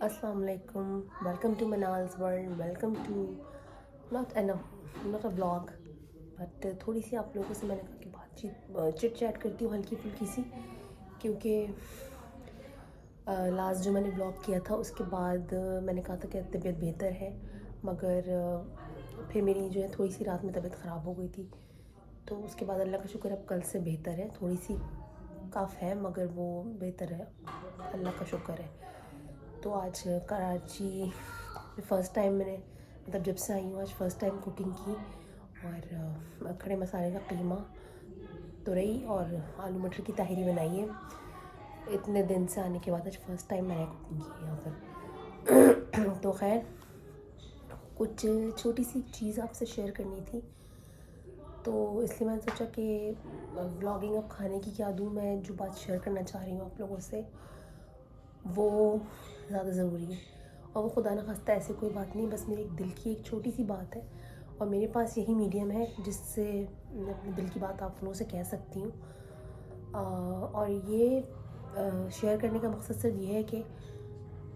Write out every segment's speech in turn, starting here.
السلام علیکم. Welcome to Manal's world. Welcome to not a blog but تھوڑی سی آپ لوگوں سے میں نے کہا کہ بات چٹ چیٹ کرتی ہوں ہلکی پھلکی سی، کیونکہ لاسٹ جو میں نے بلاگ کیا تھا اس کے بعد میں نے کہا تھا کہ طبیعت بہتر ہے، مگر پھر میری جو ہے تھوڑی سی رات میں طبیعت خراب ہو گئی تھی. تو اس کے بعد اللہ کا شکر اب کل سے بہتر ہے، تھوڑی سی کف ہے مگر وہ بہتر ہے، اللہ کا شکر ہے. تو آج کراچی میں فرسٹ ٹائم میں نے مطلب جب سے آئی ہوں آج فرسٹ ٹائم کوکنگ کی، اور کھڑے مسالے کا قیمہ تورئی اور آلو مٹر کی تاہری بنائی ہے. اتنے دن سے آنے کے بعد آج فرسٹ ٹائم میں نے کوکنگ کی یہاں پر. تو خیر کچھ چھوٹی سی چیز آپ سے شیئر کرنی تھی، تو اس لیے میں نے سوچا کہ بلاگنگ اب کھانے کی کیا دوں، میں جو بات شیئر کرنا چاہ رہی ہوں آپ لوگوں سے وہ زیادہ ضروری ہے. اور وہ خدا نخواستہ ایسے کوئی بات نہیں، بس میرے ایک دل کی ایک چھوٹی سی بات ہے، اور میرے پاس یہی میڈیم ہے جس سے میں اپنے دل کی بات آپ لوگوں سے کہہ سکتی ہوں. اور یہ شیئر کرنے کا مقصد صرف یہ ہے کہ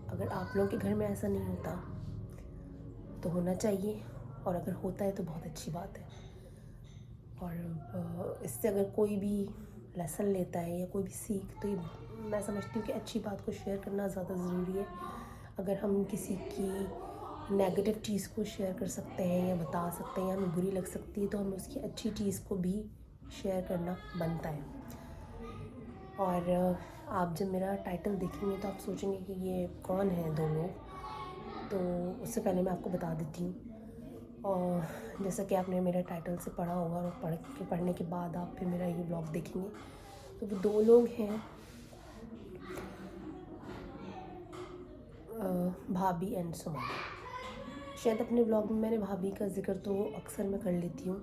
اگر آپ لوگوں کے گھر میں ایسا نہیں ہوتا تو ہونا چاہیے، اور اگر ہوتا ہے تو بہت اچھی بات ہے. اور اس سے اگر کوئی بھی لیسن لیتا ہے یا کوئی بھی سیکھ، تو یہ میں سمجھتی ہوں کہ اچھی بات کو شیئر کرنا زیادہ ضروری ہے. اگر ہم کسی کی نیگیٹو چیز کو شیئر کر سکتے ہیں یا بتا سکتے ہیں یا ہمیں بری لگ سکتی ہے، تو ہمیں اس کی اچھی چیز کو بھی شیئر کرنا بنتا ہے. اور آپ جب میرا ٹائٹل دیکھیں گے تو آپ سوچیں گے کہ یہ کون ہیں دو لوگ. تو اس سے پہلے میں آپ کو بتا دیتی ہوں، اور جیسا کہ آپ نے میرے ٹائٹل سے پڑھا ہوگا، اور پڑھنے کے بعد آپ پھر میرا یہ بلاگ دیکھیں گے، تو وہ دو لوگ ہیں بھابھی اینڈ سمیہ. شاید اپنے بلاگ میں نے بھابھی کا ذکر تو اکثر میں کر لیتی ہوں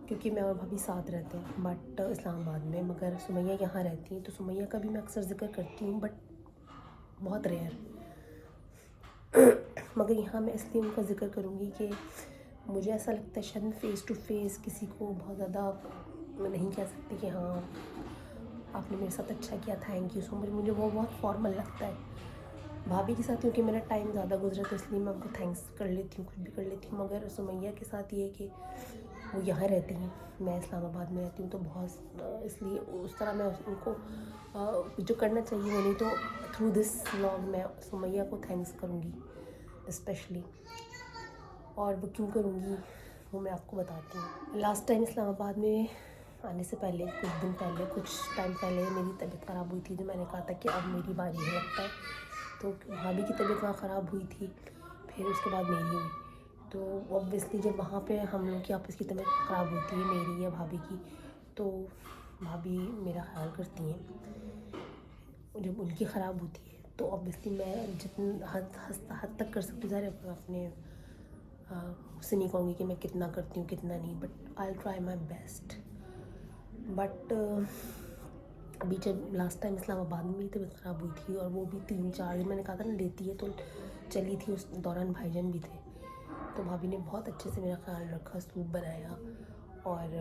کیونکہ میں اور بھابھی ساتھ رہتے ہیں بٹ اسلام آباد میں، مگر سمیہ یہاں رہتی ہیں تو سمیہ کا بھی میں اکثر ذکر کرتی ہوں بٹ بہت ریئر. مگر یہاں میں اس لیے ان کا ذکر کروں گی کہ مجھے ایسا لگتا ہے شاید میں فیس ٹو فیس کسی کو بہت زیادہ میں نہیں کہہ سکتی کہ ہاں آپ نے میرے ساتھ اچھا کیا، تھینک یو سو مچ، مجھے وہ بہت فارمل لگتا ہے. بھابھی کے ساتھ کیونکہ میرا ٹائم زیادہ گزرا تو اس لیے میں ان کو تھینکس کر لیتی ہوں، کچھ بھی کر لیتی ہوں. مگر سمیہ کے ساتھ یہ ہے کہ وہ یہاں رہتی ہیں، میں اسلام آباد میں رہتی ہوں، تو بہت اس لیے اس طرح میں ان کو جو کرنا چاہیے وہ نہیں، تو تھرو دس ولاگ میں سمیہ کو تھینکس کروں گی اسپیشلی. اور وہ کیوں کروں گی وہ میں آپ کو بتاتی ہوں. لاسٹ ٹائم اسلام آباد میں آنے سے پہلے کچھ ٹائم پہلے میری طبیعت خراب ہوئی تھی، تو میں نے کہا تھا کہ اب میری باری ہے لگتا ہے. تو بھابھی کی طبیعت وہاں خراب ہوئی تھی، پھر اس کے بعد میری ہوئی. تو اوبویسلی جب وہاں پہ ہم لوگ کی آپس کی طبیعت خراب ہوتی ہے میری یا بھابھی کی، تو بھابھی میرا خیال کرتی ہیں. جب ان کی خراب ہوتی ہے تو اوبویسلی میں جتنا حد تک کر سکتی ہوں، ظاہر اپنے اس سے نہیں کہوں گی کہ میں کتنا کرتی ہوں کتنا نہیں، but I try my best. But ابھی جب لاسٹ ٹائم اسلام آباد میں میری طبیعت خراب ہوئی تھی، اور وہ بھی 3-4 دن میں نے کہا تھا نا لیتی ہے تو چلی تھی، اس دوران بھائی جان بھی تھے، تو بھابھی نے بہت اچھے سے میرا خیال رکھا، سوپ بنایا اور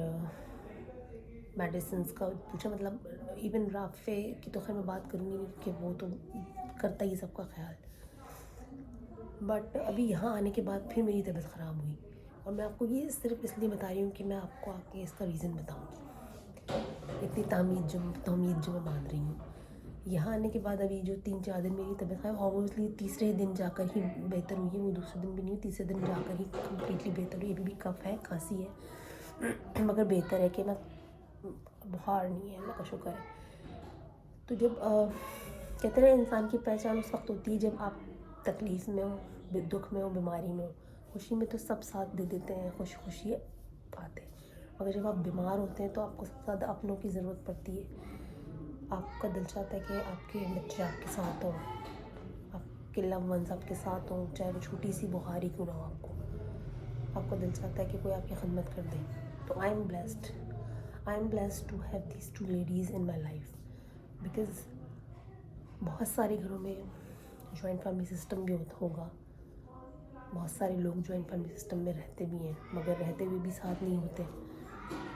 میڈیسنس کا پوچھا. مطلب ایون رافع کی تو خیر میں بات کروں گی نہیں کیونکہ وہ تو کرتا ہی سب کا خیال. بٹ ابھی یہاں آنے کے بعد پھر میری طبیعت خراب ہوئی، اور میں آپ کو یہ صرف اس لیے بتا رہی ہوں کہ میں آپ کو آ کے اس کا ریزن بتاؤں گی. اتنی تومید جو میں باندھ رہی ہوں یہاں آنے کے بعد، ابھی جو 3-4 دن میری طبیعت خراب اوبویسلی تیسرے دن جا کر ہی بہتر ہوئی ہے، وہ دوسرے دن بھی نہیں، تیسرے دن جا کر ہی کمپلیٹلی بہتر ہوئی. ابھی بھی کف ہے، کھانسی ہے، مگر بہتر ہے کہ میں بخار نہیں ہے، اللہ کا شکر ہے. تو جب کہتے ہیں انسان کی پہچان اس وقت ہوتی ہے جب آپ تکلیف میں ہو، دکھ میں ہو، بیماری میں ہو. خوشی میں تو سب ساتھ دے دیتے ہیں، خوشی آتے ہیں، مگر جب آپ بیمار ہوتے ہیں تو آپ کو سب سے زیادہ اپنوں کی ضرورت پڑتی ہے. آپ کا دل چاہتا ہے کہ آپ کے بچے آپ کے ساتھ ہوں، آپ کے لو ونز آپ کے ساتھ ہوں، چاہے وہ چھوٹی سی بخار ہی کیوں نہ ہو آپ کا دل چاہتا ہے کہ کوئی آپ کی خدمت کر دے. تو I am blessed to have these 2 ladies in my life, because بہت سارے گھروں میں جوائنٹ فیملی سسٹم بھی ہوگا، بہت سارے لوگ جوائنٹ فیملی سسٹم میں رہتے بھی ہیں مگر رہتے ہوئے بھی ساتھ نہیں ہوتے.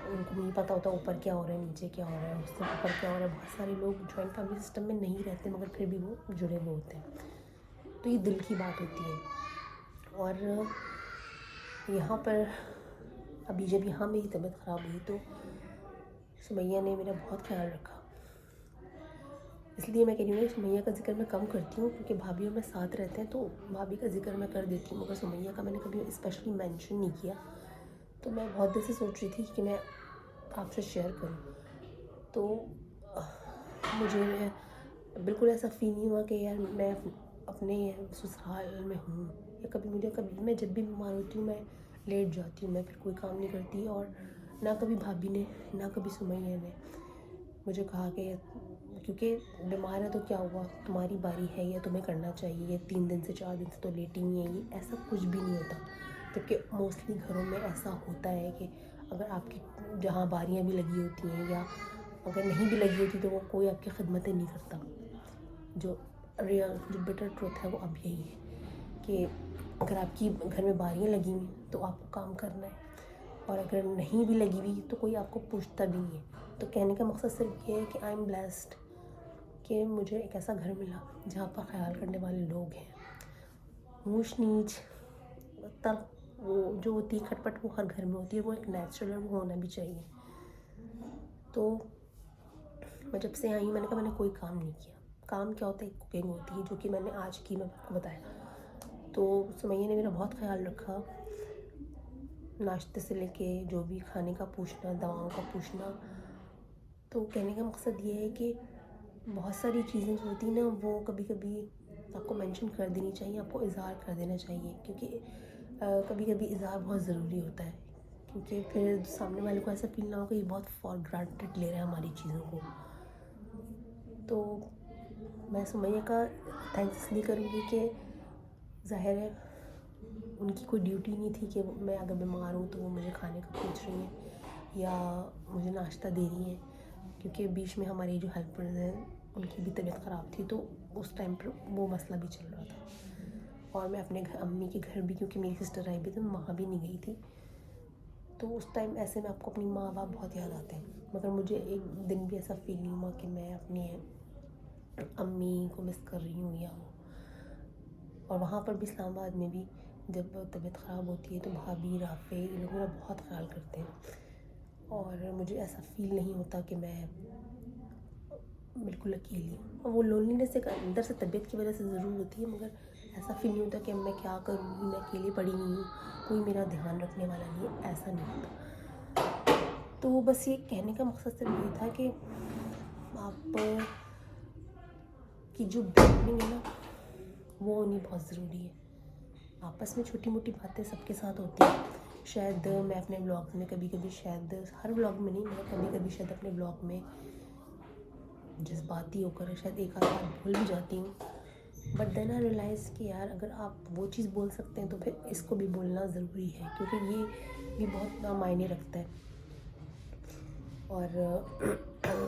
ان کو نہیں پتہ ہوتا اوپر کیا ہو رہا ہے، نیچے کیا ہو رہا ہے، اس سے اوپر کیا ہو رہا ہے. بہت سارے لوگ جوائنٹ فیملی سسٹم میں نہیں رہتے مگر پھر بھی وہ جڑے ہوئے ہوتے ہیں. تو یہ دل کی بات ہوتی ہے. اور یہاں پر ابھی جب یہاں میری طبیعت خراب ہوئی تو سمیہ نے میرا بہت خیال رکھا. اس لیے میں کہہ رہی ہوں کہ سمیہ کا ذکر میں کم کرتی ہوں کیونکہ بھابھی اور میں ساتھ رہتے ہیں تو بھابھی کا ذکر میں کر دیتی ہوں، مگر سمیہ کا میں نے کبھی اسپیشلی مینشن نہیں کیا. تو میں بہت دیر سے سوچ رہی تھی کہ میں آپ سے شیئر کروں. تو مجھے بالکل ایسا فیل نہیں ہوا کہ یار میں اپنے سسرال میں ہوں، یا کبھی میں جب بھی بیمار ہوتی ہوں میں لیٹ جاتی ہوں، میں پھر کوئی کام نہیں کرتی. اور نہ کبھی بھابھی نے نہ کبھی سمیہ نے مجھے کہا کہ کیونکہ بیمار ہے تو کیا ہوا، تمہاری باری ہے یا تمہیں کرنا چاہیے، 3 دن سے 4 دن سے تو لیٹی نہیں ہے. یہ ایسا کچھ بھی نہیں ہوتا. جبکہ موسٹلی گھروں میں ایسا ہوتا ہے کہ اگر آپ کی جہاں باریاں بھی لگی ہوتی ہیں یا اگر نہیں بھی لگی ہوتی تو وہ کوئی آپ کی خدمتیں نہیں کرتا. جو بٹر ٹروتھ ہے وہ اب یہی ہے کہ اگر آپ کی گھر میں باریاں لگی ہوئی تو آپ کو کام کرنا ہے، اور اگر نہیں بھی لگی ہوئی تو کوئی آپ کو پوچھتا بھی نہیں ہے. تو کہنے کا مقصد صرف یہ ہے کہ آئی ایم بلیسڈ کہ مجھے ایک ایسا گھر ملا جہاں پر خیال کرنے والے لوگ ہیں. اونچ نیچ وہ جو ہوتی ہے کھٹپٹ وہ ہر گھر میں ہوتی ہے، وہ ایک نیچرل ہے، وہ ہونا بھی چاہیے. تو میں جب سے آئی ہوں میں نے کہا میں نے کوئی کام نہیں کیا. کام کیا ہوتا ہے، کوکنگ ہوتی ہے جو کہ میں نے آج کی میں آپ کو بتایا. تو سمیہ نے میرا بہت خیال رکھا، ناشتے سے لے کے جو بھی کھانے کا پوچھنا، دواؤں کا پوچھنا. تو کہنے کا مقصد یہ ہے کہ بہت ساری چیزیں جو ہوتی ہیں نا وہ کبھی کبھی آپ کو مینشن کر دینی چاہیے، آپ کو اظہار کر دینا چاہیے، کیونکہ کبھی کبھی اظہار بہت ضروری ہوتا ہے. کیونکہ پھر سامنے والے کو ایسا فیل نہ ہو کہ یہ بہت فار گرانٹیڈ لے رہے ہیں ہماری چیزوں کو. تو میں سمیہ کا تھینکس اس لیے کروں گی کہ ظاہر ہے ان کی کوئی ڈیوٹی نہیں تھی کہ میں اگر بیمار ہوں تو وہ مجھے کھانے کا پوچھ رہی ہیں یا مجھے ناشتہ دے رہی ہیں. کیونکہ بیچ میں ہماری جو ہیلپرز ہیں ان کی بھی طبیعت خراب تھی تو اس ٹائم پر وہ مسئلہ بھی چل رہا تھا. اور میں اپنے امی کے گھر بھی، کیونکہ میری سسٹر آئی بھی تھی، میں وہاں بھی نہیں گئی تھی. تو اس ٹائم ایسے میں آپ کو اپنی ماں باپ بہت یاد آتے ہیں، مگر مجھے ایک دن بھی ایسا فیل نہیں ہوا کہ میں اپنی امی کو مس کر رہی ہوں یا وہ. اور وہاں پر بھی اسلام آباد میں بھی جب طبیعت خراب ہوتی ہے تو بھابھی، رافع، یہ لوگ میرا بہت خیال کرتے ہیں. اور مجھے ایسا فیل نہیں ہوتا کہ میں بالکل اکیلی ہوں. اور وہ لونلینس ایک اندر سے طبیعت کی وجہ سے ضرور ہوتی ہے، مگر ایسا فیل نہیں ہوتا کہ میں کیا کروں گی، میں اکیلی پڑی ہوئی ہوں، کوئی میرا دھیان رکھنے والا نہیں ہے، ایسا نہیں ہوتا. تو بس یہ کہنے کا مقصد صرف یہ تھا کہ آپ کی جو بانڈنگ ہے نا وہ ہونی بہت ضروری ہے. آپس میں چھوٹی موٹی باتیں سب کے ساتھ ہوتی ہیں. شاید میں اپنے بلاگ میں کبھی کبھی، شاید ہر بلاگ میں نہیں، میں کبھی کبھی شاید اپنے بلاگ میں جذباتی ہو کر شاید ایک آدھ بات بھول بھی جاتی ہوں. بٹ دین آئی ریئلائز کہ یار اگر آپ وہ چیز بول سکتے ہیں تو پھر اس کو بھی بولنا ضروری ہے، کیونکہ یہ بھی بہت معنی رکھتا ہے. اور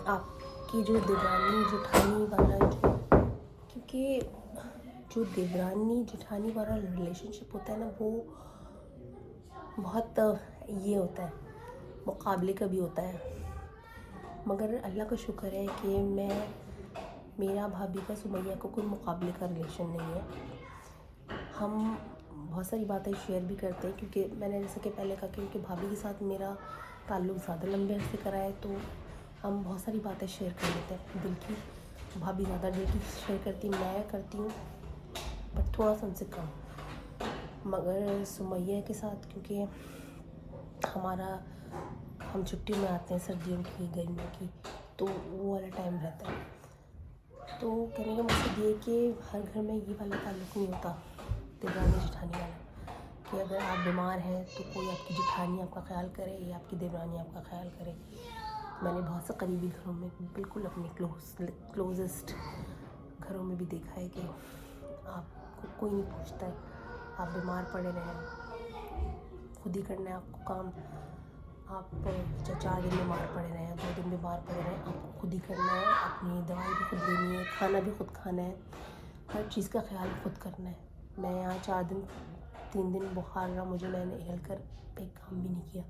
آپ کی جو دیورانی جٹھانی والا کیونکہ جو دیورانی جٹھانی والا ریلیشن شپ ہوتا ہے نا وہ بہت یہ ہوتا ہے، مقابلے کا بھی ہوتا ہے. مگر اللہ کا شکر ہے کہ میرا بھابھی کا سمیہ کو کوئی مقابلے کا ریلیشن نہیں ہے. ہم بہت ساری باتیں شیئر بھی کرتے ہیں، کیونکہ میں نے جیسے کہ پہلے کہا کہ بھابھی کے ساتھ میرا تعلق زیادہ لمبے عرصے کا رہا ہے تو ہم بہت ساری باتیں شیئر کر لیتے ہیں دل کی. بھابھی زیادہ دل کی شیئر کرتی، میں کرتی ہوں بٹ تھوڑا سا ان سے کم. مگر سمیہ کے ساتھ کیونکہ ہم چھٹی میں آتے ہیں سردیوں کی، گرمیوں کی، تو وہ والا ٹائم رہتا ہے. تو کہنے کا مقصد یہ ہے کہ ہر گھر میں یہ والا تعلق نہیں ہوتا دیورانی جٹھانی والا، کہ اگر آپ بیمار ہیں تو کوئی آپ کی جٹھانی آپ کا خیال کرے یا آپ کی دیورانی آپ کا خیال کرے. میں نے بہت سے قریبی گھروں میں بالکل اپنے کلوزسٹ گھروں میں بھی دیکھا ہے کہ آپ کو کوئی نہیں پوچھتا ہے، آپ بیمار پڑے رہیں، خود ہی کرنا ہے آپ کو کام. آپ 4 دن بیمار پڑے رہے ہیں، 2 دن بیمار پڑے رہے ہیں، آپ کو خود ہی کرنا ہے. اپنی دوائی بھی خود لینی ہے، کھانا بھی خود کھانا ہے، ہر چیز کا خیال خود کرنا ہے. میں یہاں 3 دن بخار رہا مجھے، میں نے ہل کر ایک کام بھی نہیں کیا.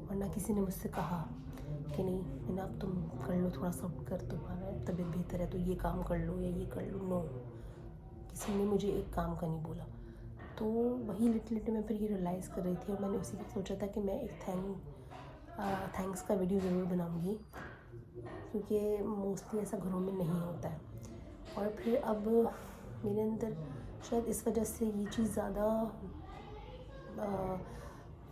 ورنہ کسی نے مجھ سے کہا کہ نہیں اب تم کر لو، تھوڑا سا کر، تمہارا طبیعت بہتر ہے تو یہ کام کر لو یا یہ کر لو. نو، کسی نے مجھے ایک کام کا نہیں بولا. تو وہی لٹل میں پھر یہ ریئلائز کر رہی تھی, اور میں نے اسی وقت سوچا تھا کہ میں ایک تھینکس کا ویڈیو ضرور بناؤں گی, کیونکہ موسٹلی ایسا گھروں میں نہیں ہوتا ہے. اور پھر اب میرے اندر شاید اس وجہ سے یہ چیز زیادہ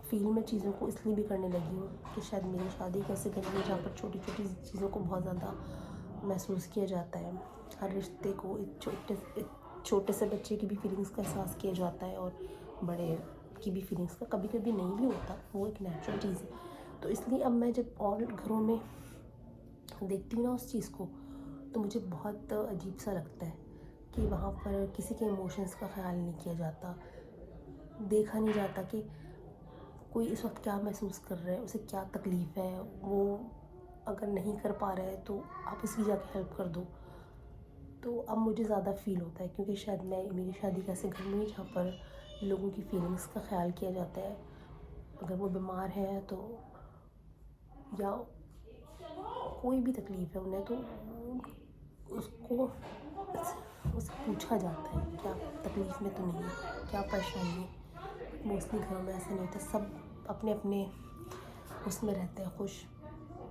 فیل میں چیزوں کو اس لیے بھی کرنے لگی ہوں کہ شاید میری شادی کیسے کریں گے جہاں پر چھوٹی چھوٹی چیزوں کو بہت زیادہ محسوس کیا جاتا ہے. ہر رشتے کو ایک چھوٹے سے بچے کی بھی فیلنگس کا احساس کیا جاتا ہے, اور بڑے کی بھی فیلنگس کا کبھی کبھی نہیں بھی ہوتا, وہ ایک نیچرل چیز ہے. تو اس لیے اب میں جب اور گھروں میں دیکھتی ہوں نا اس چیز کو, تو مجھے بہت عجیب سا لگتا ہے کہ وہاں پر کسی کے ایموشنس کا خیال نہیں کیا جاتا, دیکھا نہیں جاتا کہ کوئی اس وقت کیا محسوس کر رہا ہے, اسے کیا تکلیف ہے. وہ اگر نہیں کر پا رہا ہے تو آپ اس کی جا کے ہیلپ کر دو. تو اب مجھے زیادہ فیل ہوتا ہے, کیونکہ شاید میری شادی کیسے گھر میں جہاں پر لوگوں کی فیلنگس کا خیال کیا جاتا ہے. اگر وہ بیمار ہے تو یا کوئی بھی تکلیف ہے انہیں, تو اس کو اس سے پوچھا جاتا ہے کیا تکلیف میں تو نہیں ہے, کیا پریشانی ہے. موسٹلی گھروں میں ایسا نہیں ہوتا, سب اپنے اپنے اس میں رہتے ہیں خوش.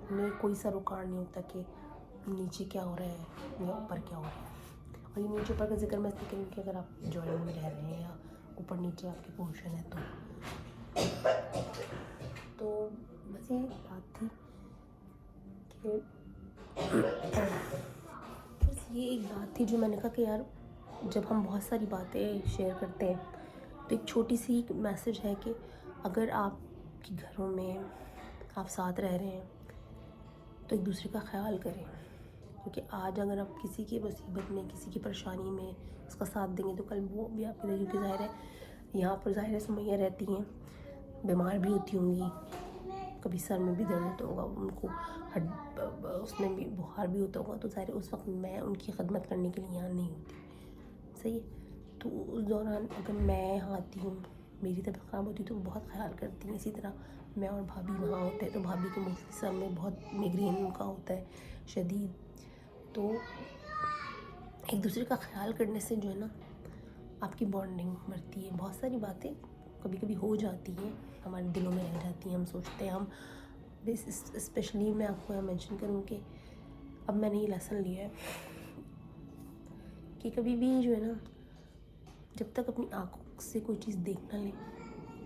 انہیں کوئی سروکار نہیں ہوتا کہ نیچے کیا ہو رہا ہے یا اوپر کیا ہو رہا ہے. اور یہ نیچے اوپر کا ذکر میں اس لیے کروں کہ اگر آپ جوائنٹ میں رہ رہے ہیں یا اوپر نیچے آپ کی پوزیشن ہے تو بس یہ بات تھی کہ بس یہ ایک بات تھی جو میں نے کہا کہ یار جب ہم بہت ساری باتیں شیئر کرتے ہیں تو ایک چھوٹی سی میسج ہے کہ اگر آپ کے گھروں میں آپ ساتھ رہ رہے ہیں تو ایک دوسرے کا خیال کریں, کیونکہ آج اگر آپ کسی کی مصیبت میں, کسی کی پریشانی میں اس کا ساتھ دیں گے تو کل وہ بھی آپ کے لیے, کیونکہ ظاہر ہے یہاں پر ظاہر ہے سمیہ رہتی ہیں, بیمار بھی ہوتی ہوں گی, کبھی سر میں بھی درد ہوتا ہوگا ان کو, اس میں بھی بخار بھی ہوتا ہوگا, تو ظاہر ہے اس وقت میں ان کی خدمت کرنے کے لیے یہاں نہیں ہوتی, صحیح ہے. تو اس دوران اگر میں یہاں آتی ہوں, میری طبیعت خراب ہوتی ہے تو وہ بہت خیال کرتی ہیں. اسی طرح میں اور بھابھی وہاں ہوتے ہیں تو بھابھی کے موسٹلی سر میں بہت میگرین ان کا ہوتا ہے شدید. تو ایک دوسرے کا خیال کرنے سے جو ہے نا آپ کی بانڈنگ بڑھتی ہے. بہت ساری باتیں کبھی کبھی ہو جاتی ہیں, ہمارے دلوں میں رہ جاتی ہیں, ہم سوچتے ہیں ہم اسپیشلی میں آپ کو یہاں مینشن کروں کہ اب میں نے یہ لیسن لیا ہے کہ کبھی بھی جو ہے نا جب تک اپنی آنکھوں سے کوئی چیز دیکھ نہ لیں,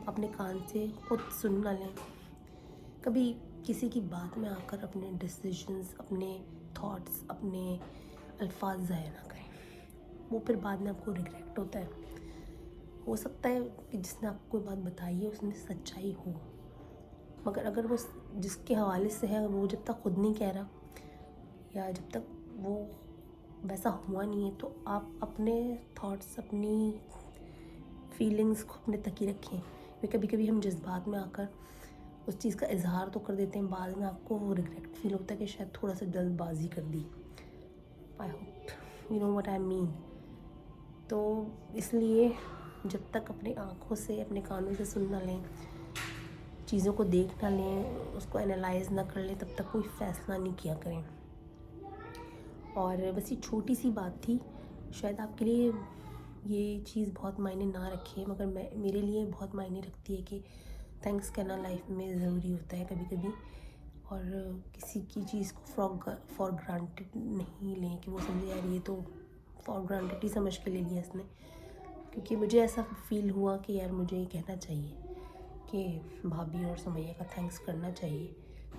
اپنے کان سے خود سن نہ لیں, کبھی کسی کی بات میں آ کر اپنے ڈیسیژنز, اپنے تھاٹس, اپنے الفاظ ضائع نہ کریں. وہ پھر بعد میں آپ کو ریگریٹ ہوتا ہے. ہو سکتا ہے کہ جس نے آپ کو کوئی بات بتائی ہے اس میں سچائی ہو, مگر اگر وہ جس کے حوالے سے ہے وہ جب تک خود نہیں کہہ رہا یا جب تک وہ ویسا ہوا نہیں ہے تو آپ اپنے تھاٹس, اپنی فیلنگس کو اپنے تک ہی رکھیں. کبھی کبھی ہم جذبات میں آ کر اس چیز کا اظہار تو کر دیتے ہیں, بعد میں آپ کو وہ ریگریٹ فیل ہوتا ہے کہ شاید تھوڑا سا جلد بازی کر دی. I hope you know what I mean. تو اس لیے جب تک اپنی آنکھوں سے, اپنے کانوں سے سن نہ لیں, چیزوں کو دیکھ نہ لیں, اس کو انالائز نہ کر لیں, تب تک کوئی فیصلہ نہیں کیا کریں. اور بس یہ چھوٹی سی بات تھی, شاید آپ کے لیے یہ چیز بہت معنی نہ رکھے, مگر میرے لیے بہت معنی رکھتی ہے کہ تھینکس کہنا لائف میں ضروری ہوتا ہے کبھی کبھی. اور کسی کی چیز کو فار گرانٹیڈ نہیں لیں کہ وہ سمجھے یار یہ تو فار گرانٹیڈ ہی سمجھ کے لے لیا اس نے. کیونکہ مجھے ایسا فیل ہوا کہ یار مجھے یہ کہنا چاہیے کہ بھابھی اور سمیہ کا تھینکس کرنا چاہیے,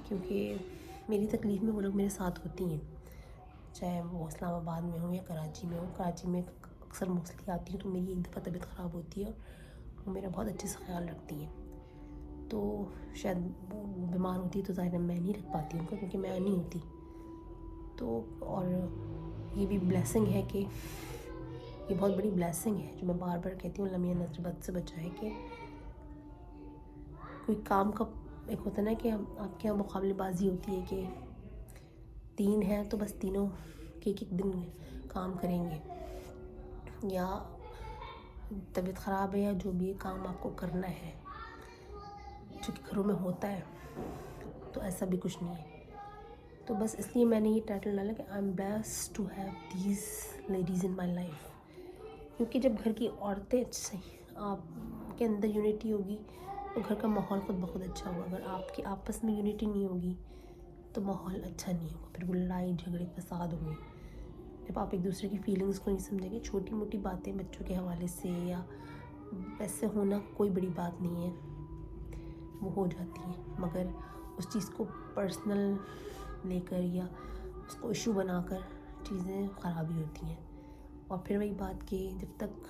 کیونکہ میری تکلیف میں وہ لوگ میرے ساتھ ہوتی ہیں, چاہے وہ اسلام آباد میں ہوں یا کراچی میں ہوں. کراچی میں اکثر موسٹلی آتی ہوں تو میری ایک دفعہ طبیعت خراب ہوتی ہے اور وہ میرا بہت اچھے سے خیال رکھتی ہیں. تو شاید وہ بیمار ہوتی ہے تو ظاہر ہے میں نہیں رکھ پاتی ان کو, کیونکہ میں نہیں ہوتی. تو اور یہ بھی بلیسنگ ہے کہ یہ بہت بڑی بلیسنگ ہے جو میں بار بار کہتی ہوں, اللہ میاں نظر بد سے بچائے. کہ کوئی کام کا ایک ہوتا ہے نا کہ آپ کے یہاں مقابلے بازی ہوتی ہے کہ 3 ہیں تو بس تینوں ایک دن کام کریں گے, یا طبیعت خراب ہے یا جو بھی کام آپ کو کرنا ہے جو کہ گھروں میں ہوتا ہے, تو ایسا بھی کچھ نہیں ہے. تو بس اس لیے میں نے یہ ٹائٹل ڈالا کہ I am blessed to have these ladies in my life. کیونکہ جب گھر کی عورتیں صحیح آپ کے اندر یونٹی ہوگی تو گھر کا ماحول خود بخود اچھا ہوگا. اگر آپ کی آپس میں یونٹی نہیں ہوگی تو ماحول اچھا نہیں ہوگا, پھر وہ لڑائی جھگڑے فساد ہوں گے. جب آپ ایک دوسرے کی فیلنگس کو نہیں سمجھیں گے, چھوٹی موٹی باتیں بچوں کے حوالے سے یا ویسے ہونا کوئی بڑی بات نہیں ہے, وہ ہو جاتی ہیں, مگر اس چیز کو پرسنل لے کر یا اس کو ایشو بنا کر چیزیں خراب ہی ہوتی ہیں. اور پھر وہی بات کہ جب تک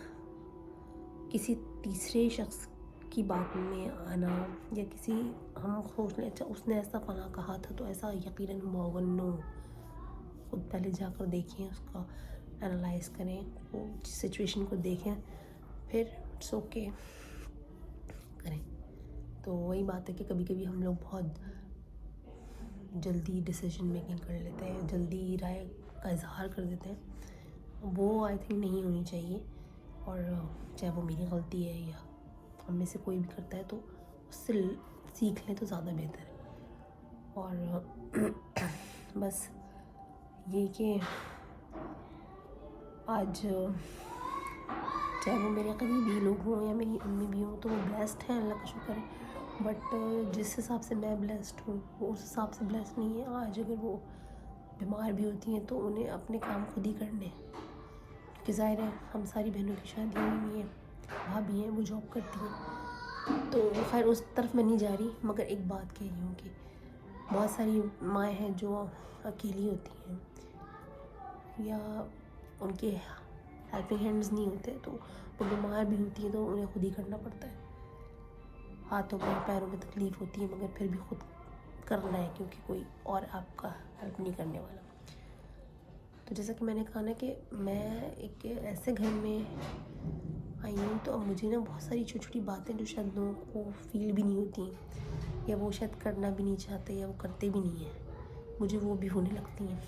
کسی تیسرے شخص کی بات میں آنا یا کسی ہم سوچ لیں اچھا اس نے ایسا فلاں کہا تھا تو ایسا یقیناً ہوا ہوگا, نو, خود پہلے جا کر دیکھیں, اس کا انالائز کریں, وہ سچویشن کو دیکھیں, پھر سو کے کریں. تو وہی بات ہے کہ کبھی کبھی ہم لوگ بہت جلدی ڈیسیژن میکنگ کر لیتے ہیں, جلدی رائے کا اظہار کر دیتے ہیں. وہ آئی تھنک نہیں ہونی چاہیے, اور چاہے وہ میری غلطی ہے یا ہم میں سے کوئی بھی کرتا ہے تو اس سے سیکھ لیں تو زیادہ بہتر ہے. اور بس یہ کہ آج چاہے وہ میرے قریبی لوگ ہوں یا میری امی بھی ہوں تو وہ بلیسڈ ہیں, اللہ کا شکر ہے. بٹ جس حساب سے میں بلیسڈ ہوں وہ اس حساب سے بلیسڈ نہیں ہے. آج اگر وہ بیمار بھی ہوتی ہیں تو انہیں اپنے کام خود ہی کرنے ہیں, کیونکہ ظاہر ہے ہم ساری بہنوں کی شادیاں ہوئی ہیں, بھابھی ہیں وہ جاب کرتی ہیں, تو خیر اس طرف میں نہیں جا رہی, مگر ایک بات کہہ رہی ہوں کہ بہت ساری مائیں ہیں جو اکیلی ہوتی ہیں یا ان کے ہیلپنگ ہینڈز نہیں ہوتے, تو وہ بیمار بھی ہوتی ہیں تو انہیں خود ہی کرنا پڑتا ہے. ہاتھوں میں پیروں میں تکلیف ہوتی ہے مگر پھر بھی خود کرنا ہے, کیونکہ کوئی اور آپ کا ہیلپ نہیں کرنے والا. تو جیسا کہ میں نے کہا نا کہ میں ایک ایسے گھر میں آئی ہوں, تو اب مجھے نا بہت ساری چھوٹی چھوٹی باتیں جو شاید لوگوں کو فیل بھی نہیں ہوتی یا وہ شاید کرنا بھی نہیں چاہتے یا وہ کرتے بھی نہیں ہیں, مجھے وہ بھی ہونے لگتی ہیں.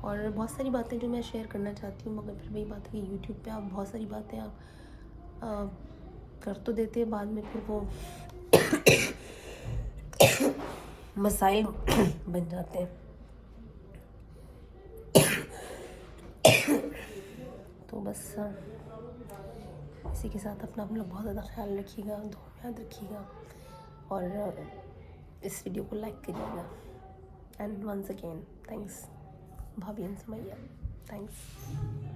اور بہت ساری باتیں جو میں شیئر کرنا چاہتی ہوں, مگر پھر وہی بات ہے کہ یوٹیوب پہ آپ بہت ساری باتیں آپ کر تو دیتے ہیں, بعد میں پھر وہ مسائل بن جاتے ہیں. تو بس اسی کے ساتھ اپنا آپ لوگ بہت زیادہ خیال رکھیے گا, دعا میں یاد رکھیے گا, اور اس ویڈیو کو لائک کریے گا. اینڈ ونس اگین تھینکس بھابھی اینڈ سمیہ, تھینکس.